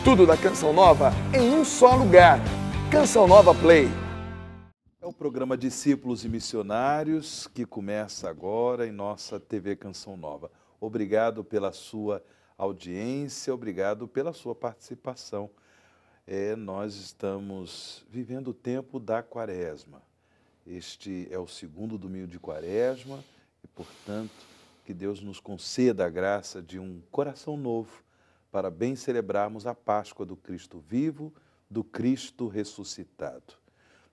Tudo da Canção Nova em um só lugar. Canção Nova Play. É o programa Discípulos e Missionários que começa agora em nossa TV Canção Nova. Obrigado pela sua audiência, obrigado pela sua participação. Nós estamos vivendo o tempo da Quaresma. Este é o segundo domingo de Quaresma e, portanto, que Deus nos conceda a graça de um coração novo para bem celebrarmos a Páscoa do Cristo vivo, do Cristo ressuscitado.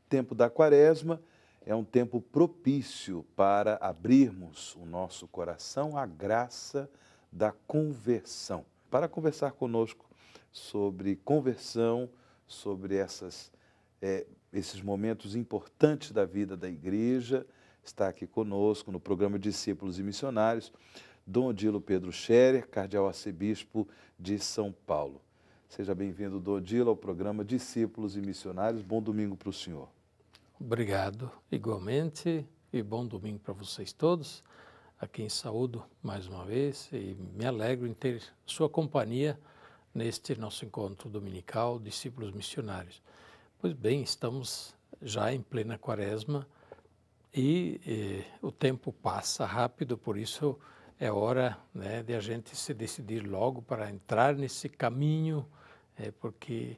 O tempo da Quaresma é um tempo propício para abrirmos o nosso coração à graça da conversão. Para conversar conosco sobre conversão, sobre esses momentos importantes da vida da igreja, está aqui conosco no programa Discípulos e Missionários, Dom Odilo Pedro Scherer, cardeal arcebispo de São Paulo. Seja bem-vindo, Dom Odilo, ao programa Discípulos e Missionários. Bom domingo para o senhor. Obrigado, igualmente, e bom domingo para vocês todos. A quem saúdo mais uma vez e me alegro em ter sua companhia neste nosso encontro dominical, Discípulos Missionários. Pois bem, estamos já em plena Quaresma e o tempo passa rápido, por isso é hora, né, de a gente se decidir logo para entrar nesse caminho, porque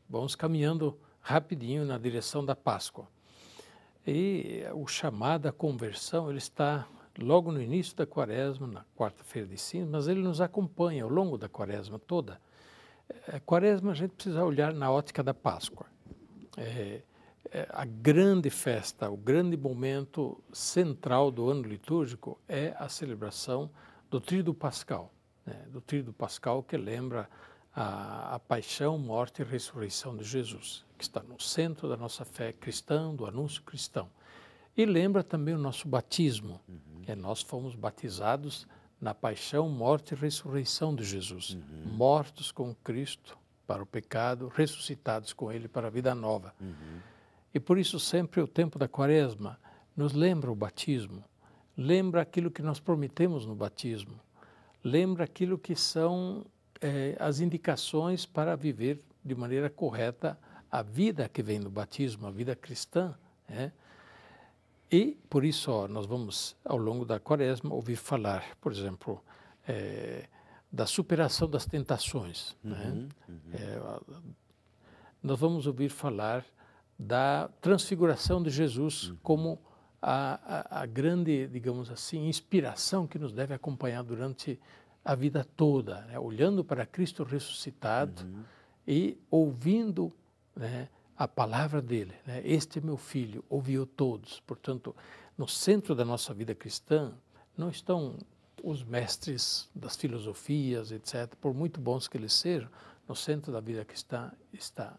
vamos caminhando rapidinho na direção da Páscoa. E o chamado à conversão, ele está logo no início da Quaresma, na quarta-feira de cinzas, mas ele nos acompanha ao longo da Quaresma toda. A Quaresma a gente precisa olhar na ótica da Páscoa. A grande festa, o grande momento central do ano litúrgico é a celebração do Tríduo Pascal, né? Do Tríduo Pascal, que lembra a paixão, morte e ressurreição de Jesus, que está no centro da nossa fé cristã, do anúncio cristão. E lembra também o nosso batismo, que nós fomos batizados na paixão, morte e ressurreição de Jesus, mortos com Cristo para o pecado, ressuscitados com Ele para a vida nova. E por isso sempre o tempo da Quaresma nos lembra o batismo, lembra aquilo que nós prometemos no batismo, lembra aquilo que são as indicações para viver de maneira correta a vida que vem do batismo, a vida cristã. E por isso nós vamos, ao longo da Quaresma, ouvir falar, por exemplo, da superação das tentações. Nós vamos ouvir falar da transfiguração de Jesus como a grande, digamos assim, inspiração que nos deve acompanhar durante a vida toda, né? Olhando para Cristo ressuscitado e ouvindo, né, a palavra dele, né? Este é meu filho, ouvi-o todos. Portanto, no centro da nossa vida cristã não estão os mestres das filosofias, etc., por muito bons que eles sejam. No centro da vida cristã está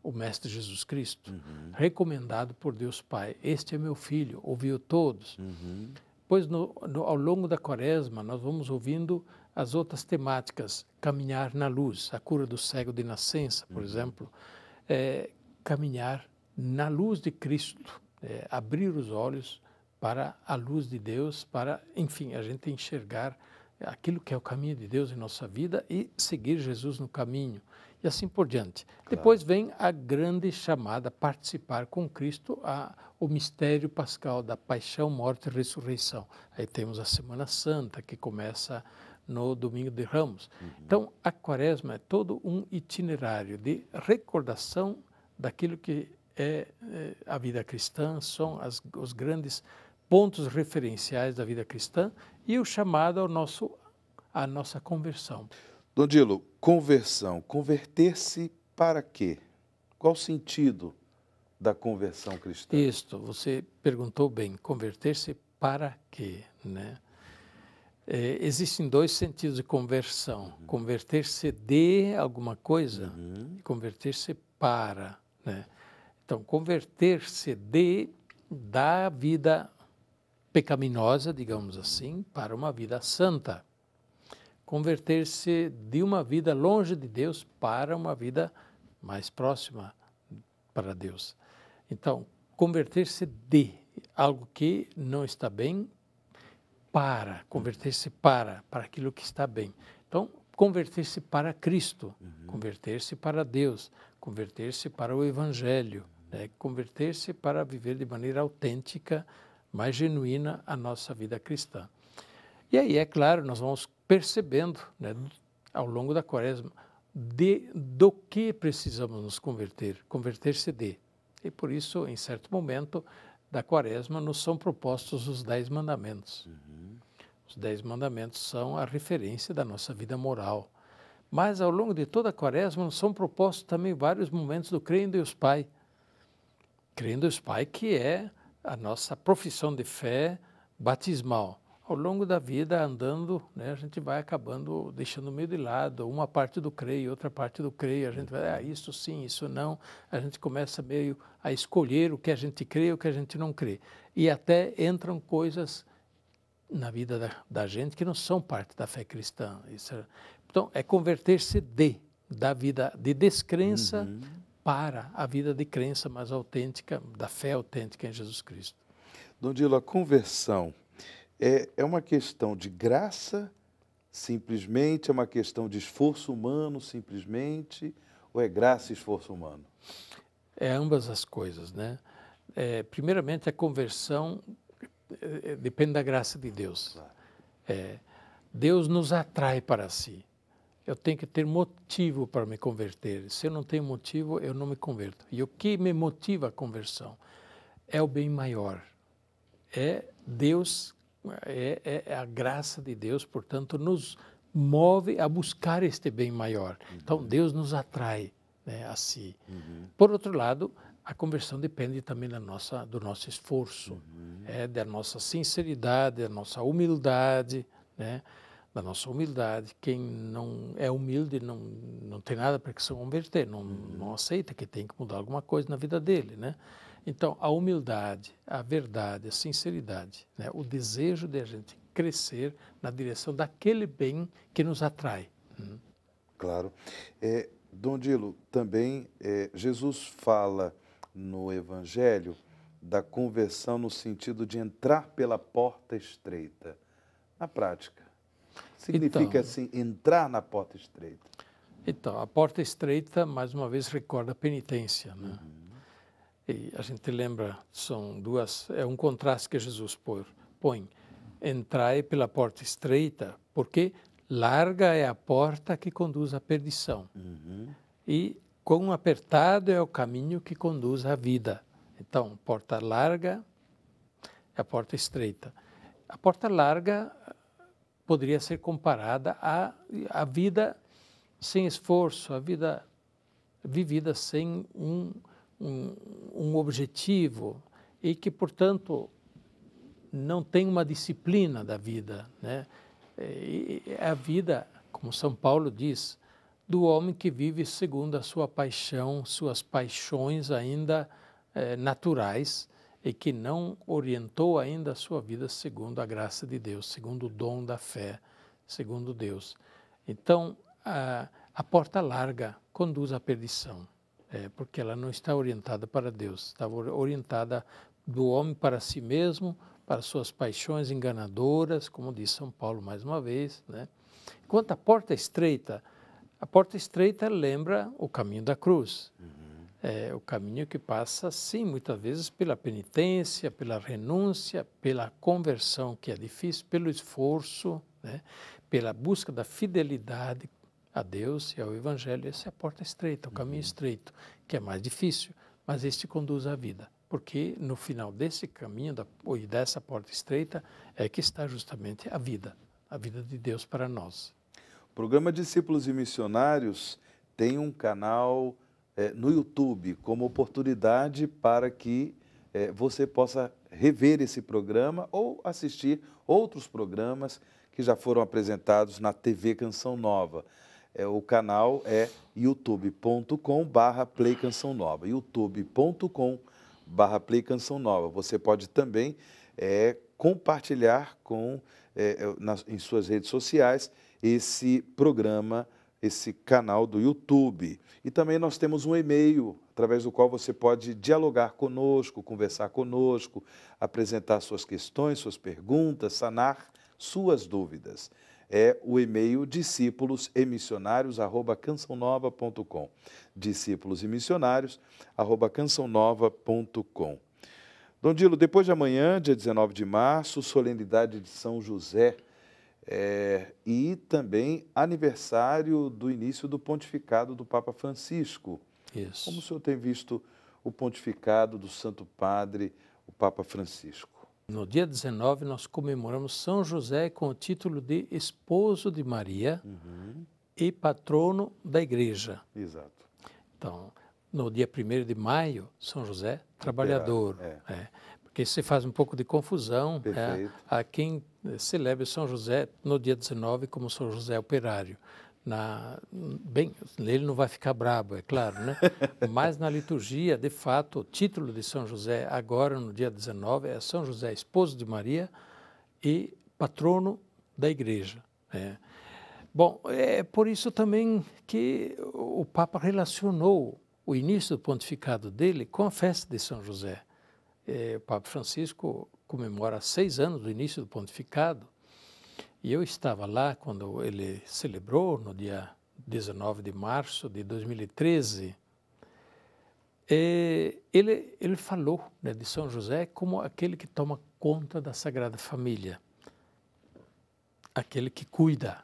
o Mestre Jesus Cristo, recomendado por Deus Pai. Este é meu filho, ouvi-o todos. Pois ao longo da Quaresma nós vamos ouvindo as outras temáticas, caminhar na luz, a cura do cego de nascença, por exemplo, caminhar na luz de Cristo, abrir os olhos para a luz de Deus, para, enfim, a gente enxergar aquilo que é o caminho de Deus em nossa vida e seguir Jesus no caminho, e assim por diante. Claro. Depois vem a grande chamada a participar com Cristo o mistério pascal da paixão, morte e ressurreição. Aí temos a Semana Santa, que começa no Domingo de Ramos. Então, a Quaresma é todo um itinerário de recordação daquilo que é a vida cristã, são os grandes pontos referenciais da vida cristã e o chamado à nossa conversão. Dom Odilo, conversão, converter-se para quê? Qual o sentido da conversão cristã? Isto, você perguntou bem, converter-se para quê, né? Existem dois sentidos de conversão, converter-se de alguma coisa e converter-se para, né? Então, converter-se da vida pecaminosa, digamos assim, para uma vida santa. Converter-se de uma vida longe de Deus para uma vida mais próxima para Deus. Então, converter-se de algo que não está bem para, converter-se para aquilo que está bem. Então, converter-se para Cristo, converter-se para Deus, converter-se para o Evangelho, né? Converter-se para viver de maneira autêntica, mais genuína a nossa vida cristã. E aí, é claro, nós vamos percebendo, né, ao longo da Quaresma, do que precisamos nos converter, converter-se de. E por isso, em certo momento da Quaresma, nos são propostos os 10 mandamentos. Os 10 mandamentos são a referência da nossa vida moral. Mas, ao longo de toda a Quaresma, nos são propostos também vários momentos do Creio em Deus Pai. Creio em Deus Pai, que é a nossa profissão de fé batismal. Ao longo da vida, andando, né, a gente vai acabando deixando meio de lado, uma parte do creio, outra parte do creio, a gente vai, isso sim, isso não, a gente começa meio a escolher o que a gente crê e o que a gente não crê. E até entram coisas na vida da gente que não são parte da fé cristã. Então, é converter-se da vida de descrença para a vida de crença mais autêntica, da fé autêntica em Jesus Cristo. Dom Dilo, a conversão é uma questão de graça, simplesmente, é uma questão de esforço humano, simplesmente, ou é graça e esforço humano? É ambas as coisas, né? Primeiramente, a conversão depende da graça de Deus. Claro. Deus nos atrai para si. Eu tenho que ter motivo para me converter. Se eu não tenho motivo, eu não me converto. E o que me motiva a conversão é o bem maior. É Deus, é a graça de Deus, portanto, nos move a buscar este bem maior. Então, Deus nos atrai, né, a si. Por outro lado, a conversão depende também do nosso esforço, da nossa sinceridade, da nossa humildade, né? Da nossa humildade. Quem não é humilde não tem nada para que se converter, não aceita que tem que mudar alguma coisa na vida dele, né? Então, a humildade, a verdade, a sinceridade, né? O desejo de a gente crescer na direção daquele bem que nos atrai. Claro. Dom Dilo, também Jesus fala no Evangelho da conversão no sentido de entrar pela porta estreita. Na prática, significa assim, entrar na porta estreita? Então, a porta estreita, mais uma vez, recorda a penitência, né? E a gente lembra, é um contraste que Jesus põe. Entrai pela porta estreita, porque larga é a porta que conduz à perdição. E quão apertado é o caminho que conduz à vida. Então, porta larga é a porta estreita. A porta larga poderia ser comparada à vida sem esforço, a vida vivida sem um objetivo e que, portanto, não tem uma disciplina da vida, né? É a vida, como São Paulo diz, do homem que vive segundo a sua paixão, suas paixões ainda naturais e que não orientou ainda a sua vida segundo a graça de Deus, segundo o dom da fé, segundo Deus. Então, a porta larga conduz à perdição. Porque ela não está orientada para Deus, está orientada do homem para si mesmo, para suas paixões enganadoras, como diz São Paulo mais uma vez, né? Enquanto a porta estreita lembra o caminho da cruz. O caminho que passa, sim, muitas vezes pela penitência, pela renúncia, pela conversão, que é difícil, pelo esforço, né? Pela busca da fidelidade a Deus e ao Evangelho. Essa é a porta estreita, o caminho estreito, que é mais difícil, mas este conduz à vida, porque no final desse caminho e dessa porta estreita é que está justamente a vida de Deus para nós. O programa Discípulos e Missionários tem um canal no YouTube como oportunidade para que você possa rever esse programa ou assistir outros programas que já foram apresentados na TV Canção Nova. O canal é youtube.com/Play Canção Nova. youtube.com/Play Canção Nova. Você pode também compartilhar em suas redes sociais esse programa, esse canal do YouTube. E também nós temos um e-mail, através do qual você pode dialogar conosco, conversar conosco, apresentar suas questões, suas perguntas, sanar suas dúvidas. é o e-mail discípulosemissionários@cançãonova.com. discípulosemissionários@cançãonova.com. Dom Dilo, depois de amanhã, dia 19 de março, solenidade de São José, e também aniversário do início do pontificado do Papa Francisco. Isso. Como o senhor tem visto o pontificado do Santo Padre, o Papa Francisco? No dia 19, nós comemoramos São José com o título de esposo de Maria e patrono da Igreja. Exato. Então, no dia 1º de maio, São José, trabalhador. Porque se faz um pouco de confusão a quem celebra São José no dia 19 como São José operário. Bem, ele não vai ficar brabo, é claro, né? Mas na liturgia, de fato, o título de São José agora no dia 19 é São José, esposo de Maria e patrono da Igreja. Bom, é por isso também que o Papa relacionou o início do pontificado dele com a festa de São José. O Papa Francisco comemora 6 anos do início do pontificado, e eu estava lá quando ele celebrou, no dia 19 de março de 2013. Ele falou, né, de São José como aquele que toma conta da Sagrada Família, aquele que cuida,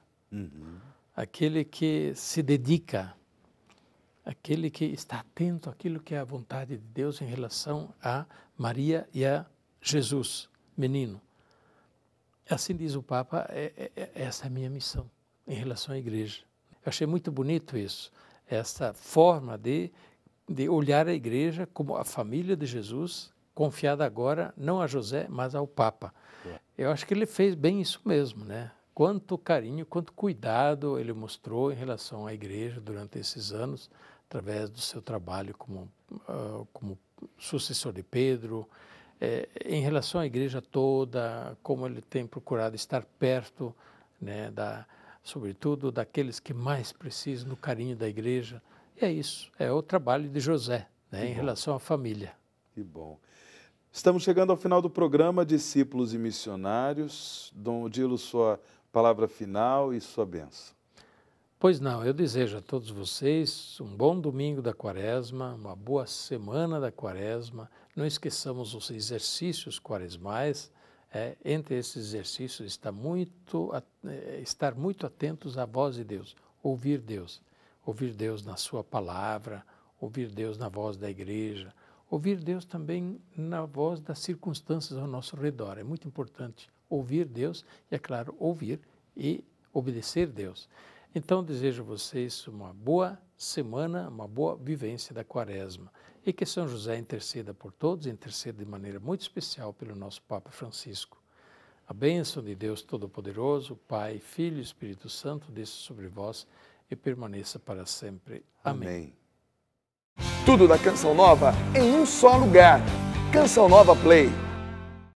aquele que se dedica, aquele que está atento àquilo que é a vontade de Deus em relação a Maria e a Jesus, menino. Assim diz o Papa, essa é a minha missão em relação à Igreja. Eu achei muito bonito isso, essa forma de olhar a Igreja como a família de Jesus, confiada agora não a José, mas ao Papa. Eu acho que ele fez bem isso mesmo, né? Quanto carinho, quanto cuidado ele mostrou em relação à Igreja durante esses anos, através do seu trabalho como sucessor de Pedro, em relação à Igreja toda, como ele tem procurado estar perto, né, sobretudo daqueles que mais precisam do carinho da Igreja. E é isso, é o trabalho de José, né, em relação à família. Que bom. Estamos chegando ao final do programa Discípulos e Missionários. Dom Dilo, sua palavra final e sua bênção. Pois não, eu desejo a todos vocês um bom domingo da Quaresma, uma boa semana da Quaresma. Não esqueçamos os exercícios quaresmais. Entre esses exercícios estar muito atentos à voz de Deus, ouvir Deus na sua palavra, ouvir Deus na voz da Igreja, ouvir Deus também na voz das circunstâncias ao nosso redor. É muito importante ouvir Deus e, é claro, ouvir e obedecer Deus. Então, desejo a vocês uma boa semana, uma boa vivência da Quaresma. E que São José interceda por todos, interceda de maneira muito especial pelo nosso Papa Francisco. A bênção de Deus Todo-Poderoso, Pai, Filho e Espírito Santo, desça sobre vós e permaneça para sempre. Amém. Tudo da Canção Nova em um só lugar. Canção Nova Play.